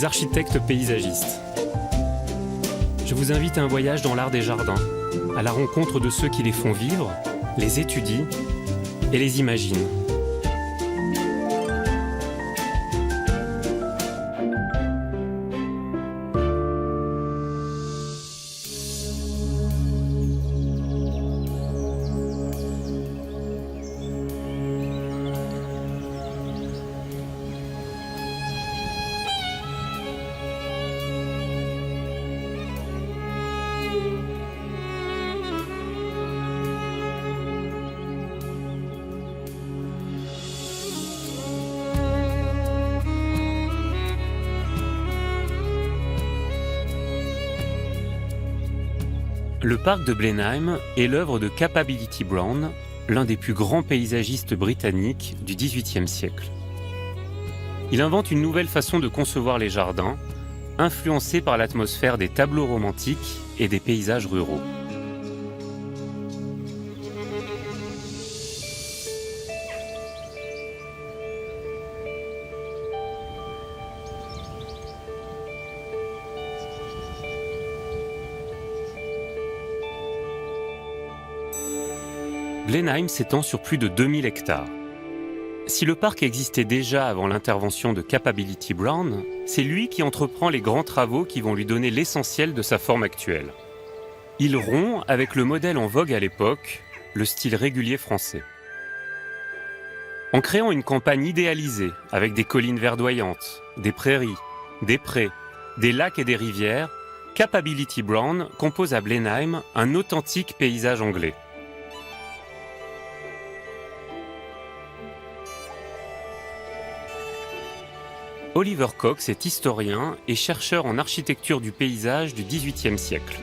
suis architecte paysagiste. Je vous invite à un voyage dans l'art des jardins, à la rencontre de ceux qui les font vivre, les étudient et les imaginent. Le parc de Blenheim est l'œuvre de Capability Brown, l'un des plus grands paysagistes britanniques du XVIIIe siècle. Il invente une nouvelle façon de concevoir les jardins, influencée par l'atmosphère des tableaux romantiques et des paysages ruraux. Blenheim s'étend sur plus de 2000 hectares. Si le parc existait déjà avant l'intervention de Capability Brown, c'est lui qui entreprend les grands travaux qui vont lui donner l'essentiel de sa forme actuelle. Il rompt avec le modèle en vogue à l'époque, le style régulier français. En créant une campagne idéalisée avec des collines verdoyantes, des prairies, des prés, des lacs et des rivières, Capability Brown compose à Blenheim un authentique paysage anglais. Oliver Cox est historien et chercheur en architecture du paysage du XVIIIe siècle.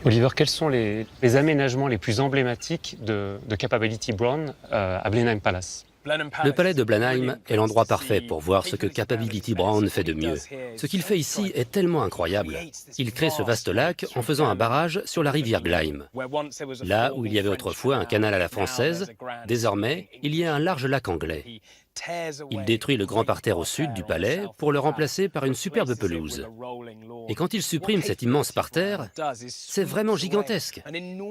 Oliver, quels sont les aménagements les plus emblématiques de Capability Brown à Blenheim Palace ? Le palais de Blenheim est l'endroit parfait pour voir ce que Capability Brown fait de mieux. Ce qu'il fait ici est tellement incroyable. Il crée ce vaste lac en faisant un barrage sur la rivière Glyme. Là où il y avait autrefois un canal à la française, désormais, il y a un large lac anglais. Il détruit le grand parterre au sud du palais pour le remplacer par une superbe pelouse. Et quand il supprime cet immense parterre, c'est vraiment gigantesque.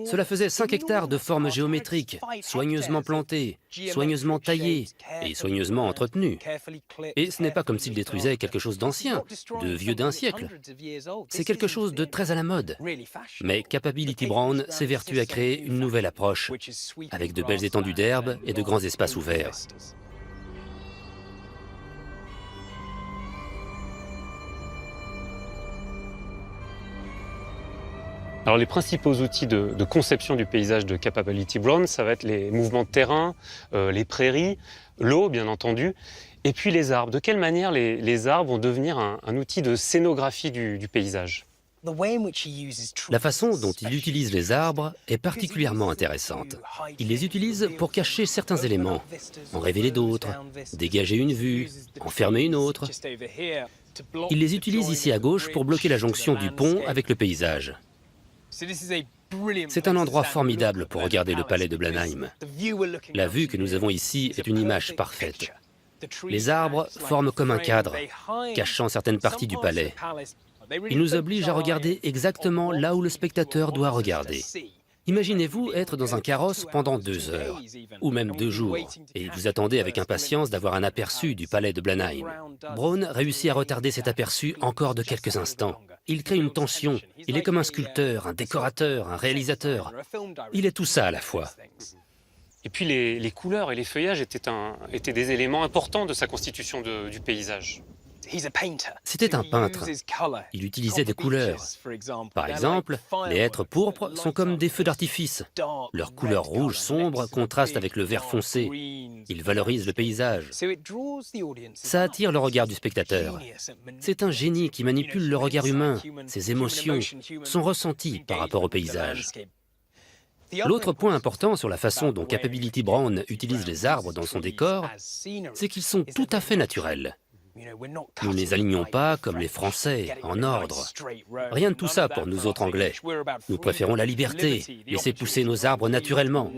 Cela faisait 5 hectares de forme géométrique, soigneusement plantée, soigneusement taillée et soigneusement entretenue. Et ce n'est pas comme s'il détruisait quelque chose d'ancien, de vieux d'un siècle. C'est quelque chose de très à la mode. Mais Capability Brown s'évertue à créer une nouvelle approche, avec de belles étendues d'herbe et de grands espaces ouverts. Alors les principaux outils de conception du paysage de Capability Brown, ça va être les mouvements de terrain, les prairies, l'eau bien entendu, et puis les arbres. De quelle manière les arbres vont devenir un outil de scénographie du paysage ? La façon dont il utilise les arbres est particulièrement intéressante. Il les utilise pour cacher certains éléments, en révéler d'autres, dégager une vue, en fermer une autre. Il les utilise ici à gauche pour bloquer la jonction du pont avec le paysage. C'est un endroit formidable pour regarder le palais de Blenheim. La vue que nous avons ici est une image parfaite. Les arbres forment comme un cadre, cachant certaines parties du palais. Ils nous obligent à regarder exactement là où le spectateur doit regarder. Imaginez-vous être dans un carrosse pendant 2 heures, ou même 2 jours, et vous attendez avec impatience d'avoir un aperçu du palais de Blenheim. Brown réussit à retarder cet aperçu encore de quelques instants. Il crée une tension. Il est comme un sculpteur, un décorateur, un réalisateur. Il est tout ça à la fois. Et puis les couleurs et les feuillages étaient des éléments importants de sa constitution du paysage. C'était un peintre. Il utilisait des couleurs. Par exemple, les hêtres pourpres sont comme des feux d'artifice. Leur couleur rouge sombre contraste avec le vert foncé. Il valorise le paysage. Ça attire le regard du spectateur. C'est un génie qui manipule le regard humain, ses émotions, son ressenti par rapport au paysage. L'autre point important sur la façon dont Capability Brown utilise les arbres dans son décor, c'est qu'ils sont tout à fait naturels. Nous ne les alignons pas comme les Français, en ordre. Rien de tout ça pour nous autres Anglais. Nous préférons la liberté, laisser pousser nos arbres naturellement.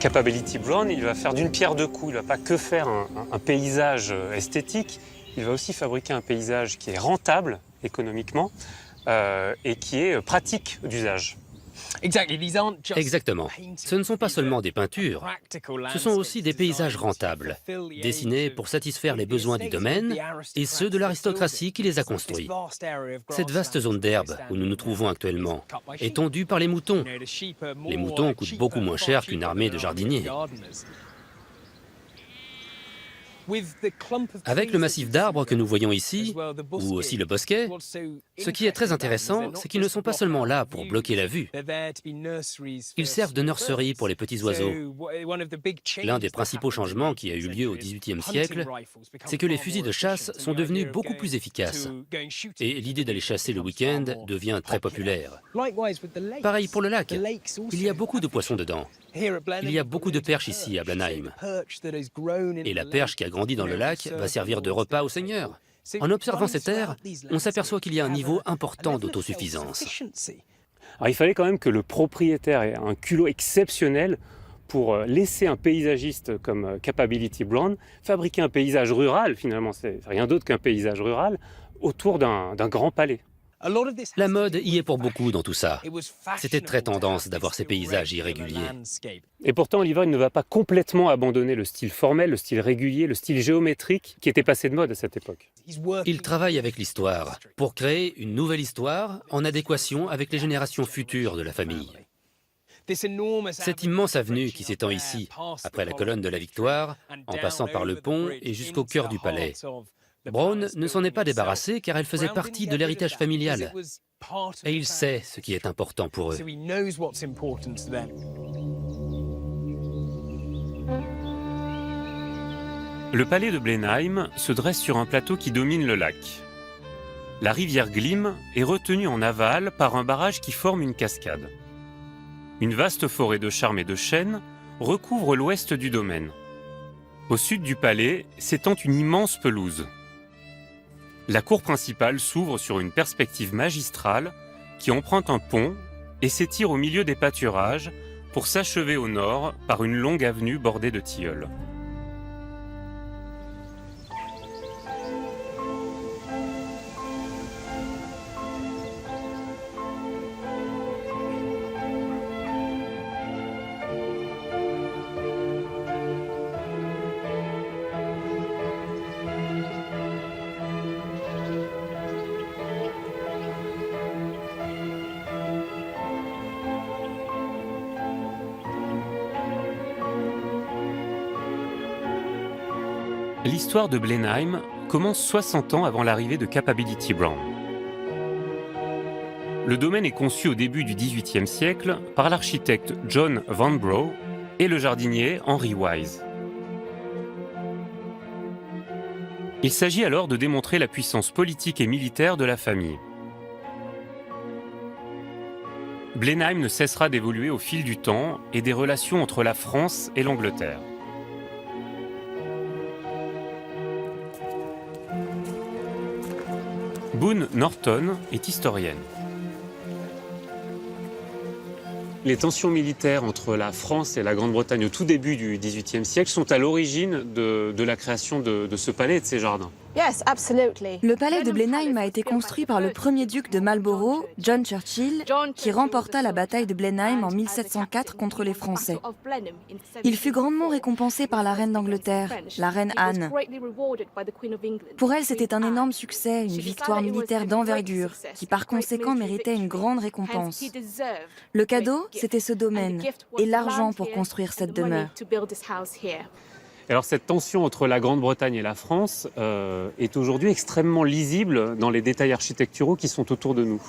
Capability Brown, il va faire d'une pierre deux coups. Il ne va pas que faire un paysage esthétique, il va aussi fabriquer un paysage qui est rentable économiquement et qui est pratique d'usage. Exactement. Ce ne sont pas seulement des peintures, ce sont aussi des paysages rentables, dessinés pour satisfaire les besoins du domaine et ceux de l'aristocratie qui les a construits. Cette vaste zone d'herbe où nous nous trouvons actuellement est tondue par les moutons. Les moutons coûtent beaucoup moins cher qu'une armée de jardiniers. Avec le massif d'arbres que nous voyons ici, ou aussi le bosquet, ce qui est très intéressant, c'est qu'ils ne sont pas seulement là pour bloquer la vue. Ils servent de nurserie pour les petits oiseaux. L'un des principaux changements qui a eu lieu au XVIIIe siècle, c'est que les fusils de chasse sont devenus beaucoup plus efficaces. Et l'idée d'aller chasser le week-end devient très populaire. Pareil pour le lac. Il y a beaucoup de poissons dedans. Il y a beaucoup de perches ici à Blenheim. Et la perche qui a grandi dans le lac va servir de repas au seigneur. En observant cette aire, on s'aperçoit qu'il y a un niveau important d'autosuffisance. Alors, il fallait quand même que le propriétaire ait un culot exceptionnel pour laisser un paysagiste comme Capability Brown fabriquer un paysage rural, finalement, c'est rien d'autre qu'un paysage rural, autour d'un grand palais. La mode y est pour beaucoup dans tout ça. C'était très tendance d'avoir ces paysages irréguliers. Et pourtant, Oliver, il ne va pas complètement abandonner le style formel, le style régulier, le style géométrique qui était passé de mode à cette époque. Il travaille avec l'histoire pour créer une nouvelle histoire en adéquation avec les générations futures de la famille. Cette immense avenue qui s'étend ici, après la colonne de la Victoire, en passant par le pont et jusqu'au cœur du palais. Brown ne s'en est pas débarrassé car elle faisait partie de l'héritage familial. Et il sait ce qui est important pour eux. Le palais de Blenheim se dresse sur un plateau qui domine le lac. La rivière Glym est retenue en aval par un barrage qui forme une cascade. Une vaste forêt de charmes et de chênes recouvre l'ouest du domaine. Au sud du palais s'étend une immense pelouse. La cour principale s'ouvre sur une perspective magistrale qui emprunte un pont et s'étire au milieu des pâturages pour s'achever au nord par une longue avenue bordée de tilleuls. L'histoire de Blenheim commence 60 ans avant l'arrivée de Capability Brown. Le domaine est conçu au début du XVIIIe siècle par l'architecte John Vanbrugh et le jardinier Henry Wise. Il s'agit alors de démontrer la puissance politique et militaire de la famille. Blenheim ne cessera d'évoluer au fil du temps et des relations entre la France et l'Angleterre. Boone Norton est historienne. Les tensions militaires entre la France et la Grande-Bretagne au tout début du XVIIIe siècle sont à l'origine de la création de ce palais et de ses jardins. Le palais de Blenheim a été construit par le premier duc de Marlborough, John Churchill, qui remporta la bataille de Blenheim en 1704 contre les Français. Il fut grandement récompensé par la reine d'Angleterre, la reine Anne. Pour elle, c'était un énorme succès, une victoire militaire d'envergure, qui par conséquent méritait une grande récompense. Le cadeau, c'était ce domaine, et l'argent pour construire cette demeure. Alors cette tension entre la Grande-Bretagne et la France est aujourd'hui extrêmement lisible dans les détails architecturaux qui sont autour de nous.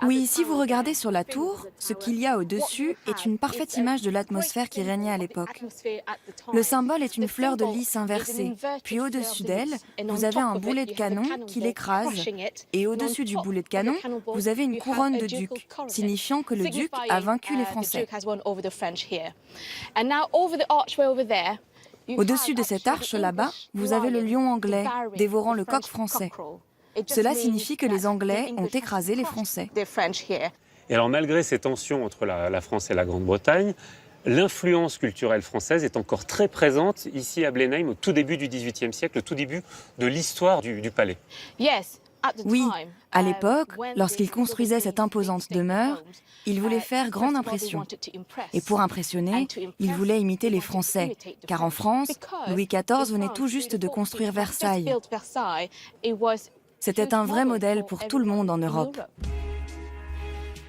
Oui, si vous regardez sur la tour, ce qu'il y a au-dessus est une parfaite image de l'atmosphère qui régnait à l'époque. Le symbole est une fleur de lys inversée, puis au-dessus d'elle, vous avez un boulet de canon qui l'écrase, et au-dessus du boulet de canon, vous avez une couronne de duc, signifiant que le duc a vaincu les Français. Au-dessus de cette arche là-bas, vous avez le lion anglais dévorant le coq français. Cela signifie que les Anglais ont écrasé les Français. Et alors malgré ces tensions entre la France et la Grande-Bretagne, l'influence culturelle française est encore très présente ici à Blenheim au tout début du XVIIIe siècle, au tout début de l'histoire du palais. Oui, à l'époque, lorsqu'il construisait cette imposante demeure, il voulait faire grande impression. Et pour impressionner, il voulait imiter les Français, car en France, Louis XIV venait tout juste de construire Versailles. C'était un vrai modèle pour tout le monde en Europe.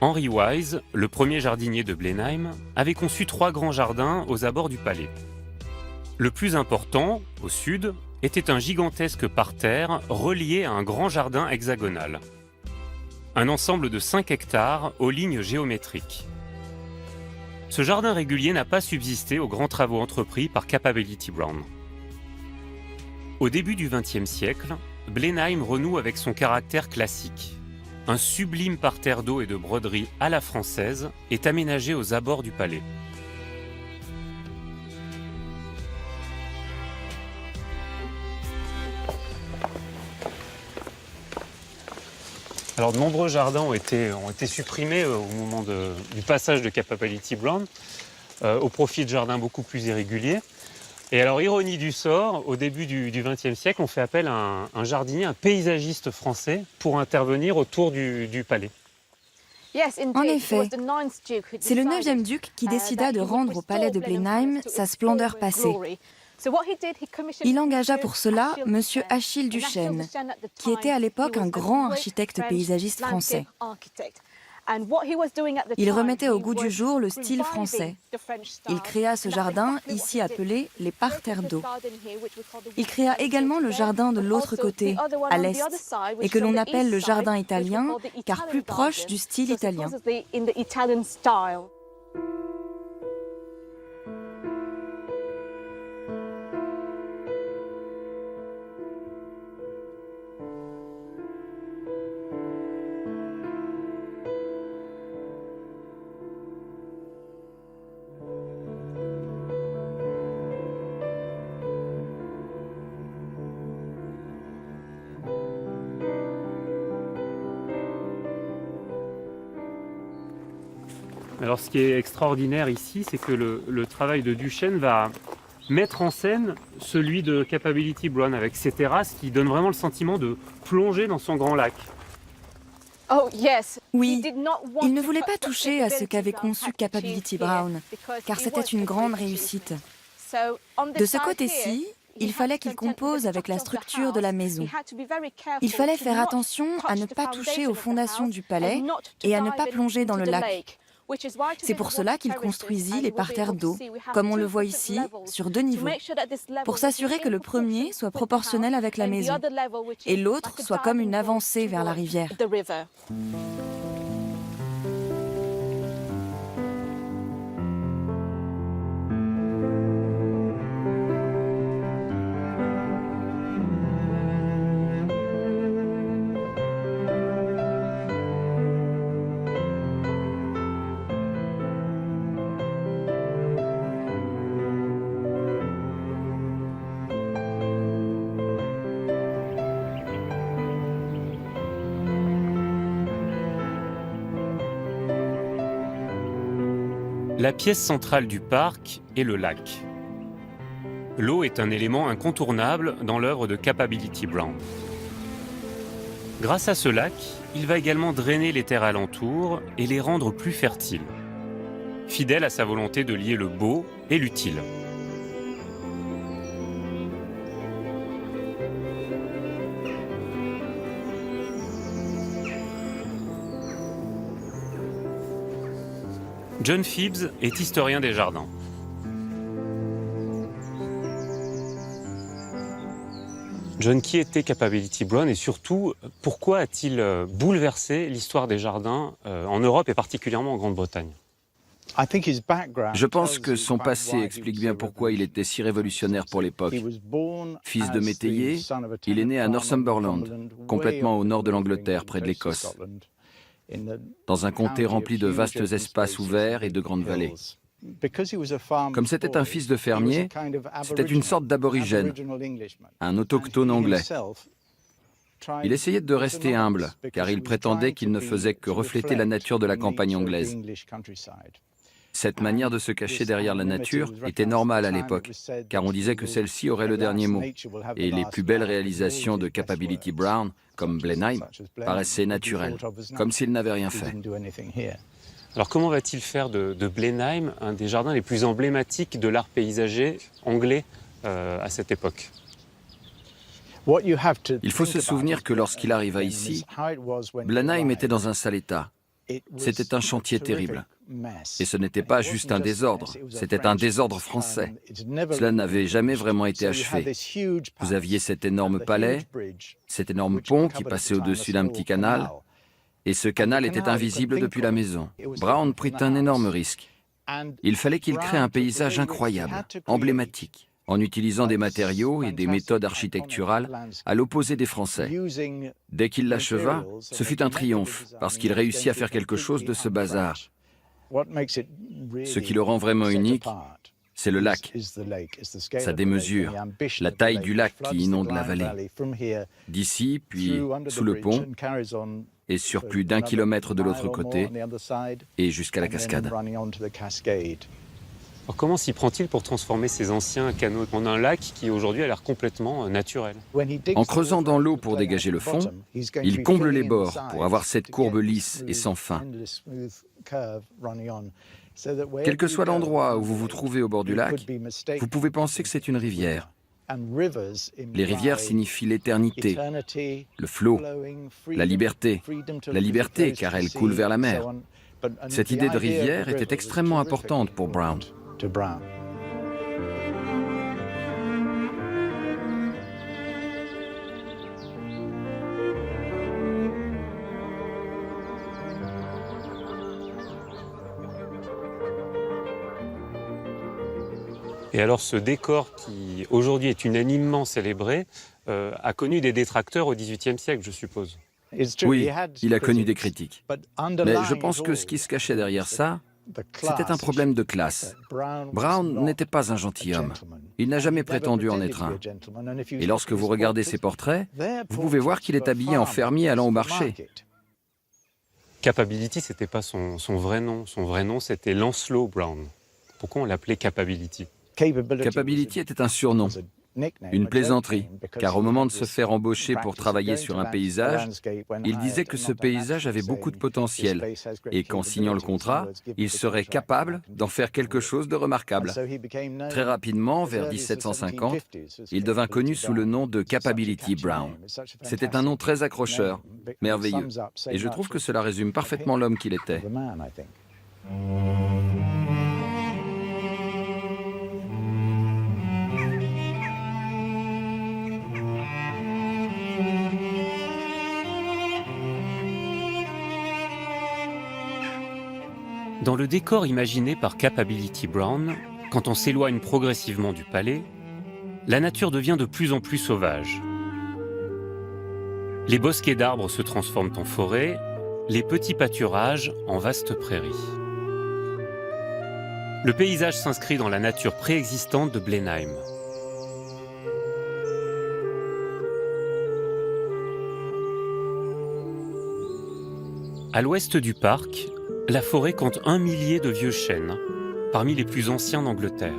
Henry Wise, le premier jardinier de Blenheim, avait conçu 3 grands jardins aux abords du palais. Le plus important, au sud, était un gigantesque parterre relié à un grand jardin hexagonal. Un ensemble de 5 hectares aux lignes géométriques. Ce jardin régulier n'a pas subsisté aux grands travaux entrepris par Capability Brown. Au début du XXe siècle, Blenheim renoue avec son caractère classique. Un sublime parterre d'eau et de broderie à la française est aménagé aux abords du palais. Alors, de nombreux jardins ont été supprimés au moment du passage de Capability Brown, au profit de jardins beaucoup plus irréguliers. Et alors, ironie du sort, au début du XXe siècle, on fait appel à un jardinier, un paysagiste français, pour intervenir autour du palais. En effet, c'est le 9e duc qui décida de rendre au palais de Blenheim sa splendeur passée. Il engagea pour cela M. Achille Duchesne, qui était à l'époque un grand architecte paysagiste français. Il remettait au goût du jour le style français. Il créa ce jardin, ici appelé les parterres d'eau. Il créa également le jardin de l'autre côté, à l'est, et que l'on appelle le jardin italien, car plus proche du style italien. Alors ce qui est extraordinaire ici, c'est que le travail de Duchesne va mettre en scène celui de Capability Brown avec ses terrasses qui donnent vraiment le sentiment de plonger dans son grand lac. Oui, il ne voulait pas toucher à ce qu'avait conçu Capability Brown, car c'était une grande réussite. De ce côté-ci, il fallait qu'il compose avec la structure de la maison. Il fallait faire attention à ne pas toucher aux fondations du palais et à ne pas plonger dans le lac. C'est pour cela qu'il construisit les parterres d'eau, comme on le voit ici, sur 2 niveaux, pour s'assurer que le premier soit proportionnel avec la maison et l'autre soit comme une avancée vers la rivière. La pièce centrale du parc est le lac. L'eau est un élément incontournable dans l'œuvre de Capability Brown. Grâce à ce lac, il va également drainer les terres alentours et les rendre plus fertiles, fidèle à sa volonté de lier le beau et l'utile. John Phibbs est historien des jardins. John, qui était Capability Brown et surtout, pourquoi a-t-il bouleversé l'histoire des jardins en Europe et particulièrement en Grande-Bretagne ? Je pense que son passé explique bien pourquoi il était si révolutionnaire pour l'époque. Fils de métayer, il est né à Northumberland, complètement au nord de l'Angleterre, près de l'Écosse, dans un comté rempli de vastes espaces ouverts et de grandes vallées. Comme c'était un fils de fermier, c'était une sorte d'aborigène, un autochtone anglais. Il essayait de rester humble, car il prétendait qu'il ne faisait que refléter la nature de la campagne anglaise. Cette manière de se cacher derrière la nature était normale à l'époque, car on disait que celle-ci aurait le dernier mot. Et les plus belles réalisations de Capability Brown, comme Blenheim, paraissaient naturelles, comme s'il n'avait rien fait. Alors comment va-t-il faire de Blenheim un des jardins les plus emblématiques de l'art paysager anglais à cette époque? Il faut se souvenir que lorsqu'il arriva ici, Blenheim était dans un sale état. C'était un chantier terrible. Et ce n'était pas juste un désordre, c'était un désordre français. Cela n'avait jamais vraiment été achevé. Vous aviez cet énorme palais, cet énorme pont qui passait au-dessus d'un petit canal, et ce canal était invisible depuis la maison. Brown prit un énorme risque. Il fallait qu'il crée un paysage incroyable, emblématique, en utilisant des matériaux et des méthodes architecturales à l'opposé des Français. Dès qu'il l'acheva, ce fut un triomphe, parce qu'il réussit à faire quelque chose de ce bazar. Ce qui le rend vraiment unique, c'est le lac, sa démesure, la taille du lac qui inonde la vallée. D'ici, puis sous le pont, et sur plus d'1 kilomètre de l'autre côté, et jusqu'à la cascade. Alors comment s'y prend-il pour transformer ces anciens canaux en un lac qui aujourd'hui a l'air complètement naturel? En creusant dans l'eau pour dégager le fond, il comble les bords pour avoir cette courbe lisse et sans fin. Quel que soit l'endroit où vous vous trouvez au bord du lac, vous pouvez penser que c'est une rivière. Les rivières signifient l'éternité, le flot, la liberté car elle coule vers la mer. Cette idée de rivière était extrêmement importante pour Brown. Et alors ce décor qui aujourd'hui est unanimement célébré a connu des détracteurs au XVIIIe siècle, je suppose. Oui, il a connu des critiques. Mais je pense que ce qui se cachait derrière ça, c'était un problème de classe. Brown n'était pas un gentilhomme. Il n'a jamais prétendu en être un. Et lorsque vous regardez ses portraits, vous pouvez voir qu'il est habillé en fermier allant au marché. Capability, c'était pas son vrai nom. Son vrai nom, c'était Lancelot Brown. Pourquoi on l'appelait Capability? Capability était un surnom, une plaisanterie, car au moment de se faire embaucher pour travailler sur un paysage, il disait que ce paysage avait beaucoup de potentiel et qu'en signant le contrat, il serait capable d'en faire quelque chose de remarquable. Très rapidement, vers 1750, il devint connu sous le nom de Capability Brown. C'était un nom très accrocheur, merveilleux, et je trouve que cela résume parfaitement l'homme qu'il était. Dans le décor imaginé par Capability Brown, quand on s'éloigne progressivement du palais, la nature devient de plus en plus sauvage. Les bosquets d'arbres se transforment en forêt, les petits pâturages en vastes prairies. Le paysage s'inscrit dans la nature préexistante de Blenheim. À l'ouest du parc, la forêt compte 1 millier de vieux chênes, parmi les plus anciens d'Angleterre.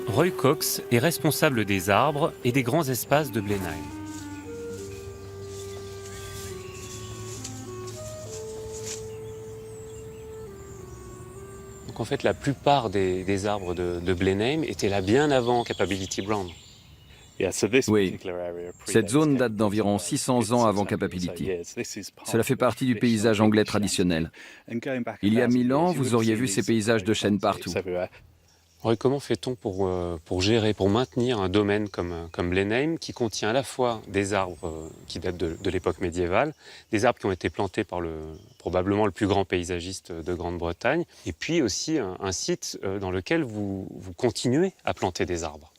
Roy Cox est responsable des arbres et des grands espaces de Blenheim. Donc en fait, la plupart des arbres de Blenheim étaient là bien avant Capability Brown. Oui, cette zone date d'environ 600 ans avant Capability. Cela fait partie du paysage anglais traditionnel. Il y a 1000 ans, vous auriez vu ces paysages de chênes partout. Et comment fait-on pour gérer, pour maintenir un domaine comme Blenheim qui contient à la fois des arbres qui datent de l'époque médiévale, des arbres qui ont été plantés par probablement le plus grand paysagiste de Grande-Bretagne, et puis aussi un site dans lequel vous continuez à planter des arbres?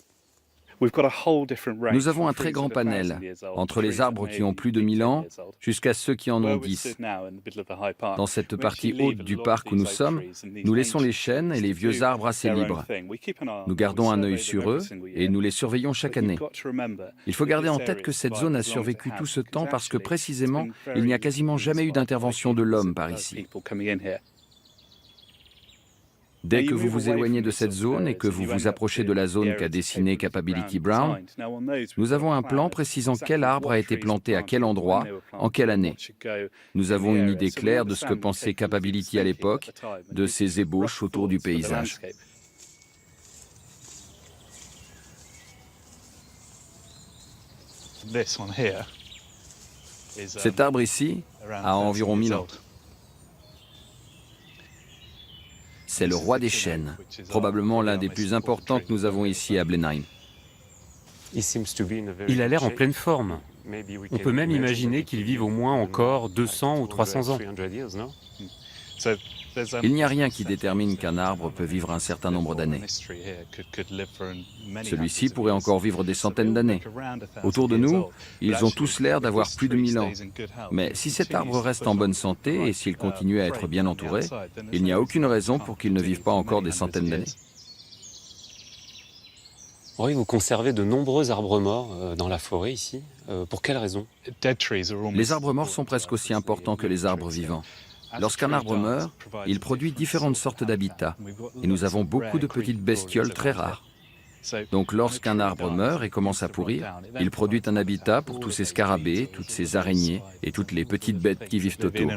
Nous avons un très grand panel, entre les arbres qui ont plus de 1000 ans jusqu'à ceux qui en ont 10. Dans cette partie haute du parc où nous sommes, nous laissons les chênes et les vieux arbres assez libres. Nous gardons un œil sur eux et nous les surveillons chaque année. Il faut garder en tête que cette zone a survécu tout ce temps parce que précisément, il n'y a quasiment jamais eu d'intervention de l'homme par ici. Dès que vous vous éloignez de cette zone et que vous vous approchez de la zone qu'a dessinée Capability Brown, nous avons un plan précisant quel arbre a été planté à quel endroit, en quelle année. Nous avons une idée claire de ce que pensait Capability à l'époque, de ses ébauches autour du paysage. Cet arbre ici a environ 1000 ans. C'est le roi des chênes, probablement l'un des plus importants que nous avons ici à Blenheim. Il a l'air en pleine forme. On peut même imaginer qu'il vive au moins encore 200 ou 300 ans. Il n'y a rien qui détermine qu'un arbre peut vivre un certain nombre d'années. Celui-ci pourrait encore vivre des centaines d'années. Autour de nous, ils ont tous l'air d'avoir plus de 1000 ans. Mais si cet arbre reste en bonne santé et s'il continue à être bien entouré, il n'y a aucune raison pour qu'il ne vive pas encore des centaines d'années. Oui, vous conservez de nombreux arbres morts dans la forêt ici. Pour quelle raison? Les arbres morts sont presque aussi importants que les arbres vivants. Lorsqu'un arbre meurt, il produit différentes sortes d'habitats. Et nous avons beaucoup de petites bestioles très rares. Donc lorsqu'un arbre meurt et commence à pourrir, il produit un habitat pour tous ces scarabées, toutes ces araignées et toutes les petites bêtes qui vivent autour.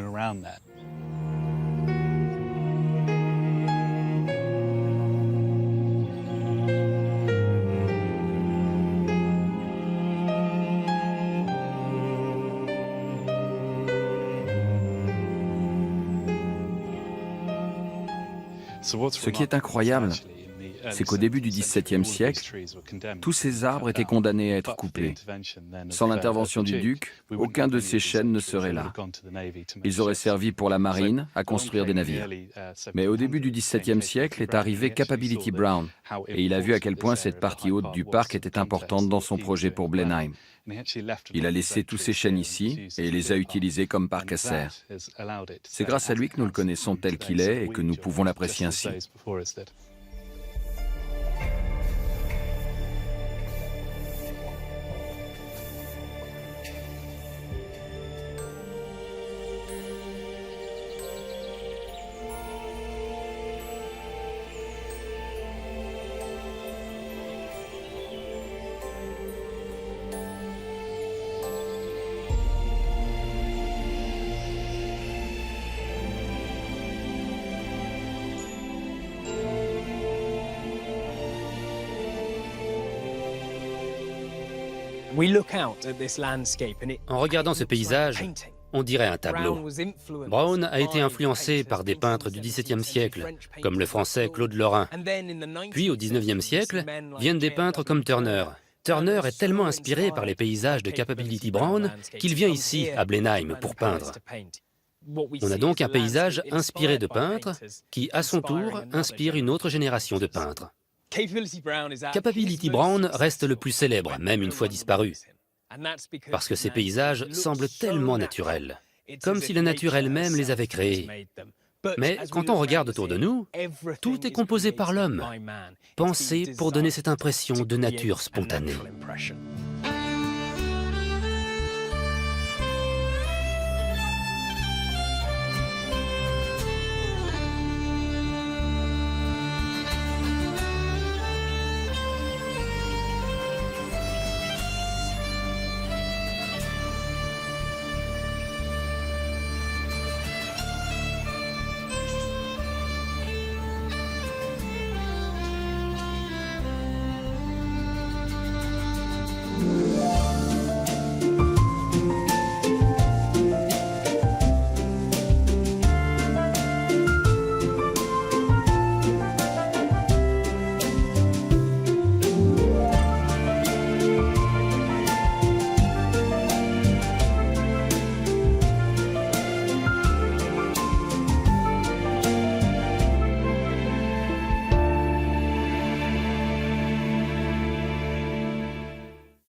Ce qui est incroyable, c'est qu'au début du XVIIe siècle, tous ces arbres étaient condamnés à être coupés. Sans l'intervention du duc, aucun de ces chênes ne serait là. Ils auraient servi pour la marine, à construire des navires. Mais au début du XVIIe siècle est arrivé Capability Brown, et il a vu à quel point cette partie haute du parc était importante dans son projet pour Blenheim. Il a laissé tous ces chênes ici et les a utilisés comme parc à serre. C'est grâce à lui que nous le connaissons tel qu'il est et que nous pouvons l'apprécier ainsi. En regardant ce paysage, on dirait un tableau. Brown a été influencé par des peintres du XVIIe siècle, comme le français Claude Lorrain. Puis au XIXe siècle, viennent des peintres comme Turner. Turner est tellement inspiré par les paysages de Capability Brown qu'il vient ici, à Blenheim, pour peindre. On a donc un paysage inspiré de peintres qui, à son tour, inspire une autre génération de peintres. Capability Brown reste le plus célèbre, même une fois disparu, parce que ces paysages semblent tellement naturels, comme si la nature elle-même les avait créés. Mais quand on regarde autour de nous, tout est composé par l'homme, pensé pour donner cette impression de nature spontanée.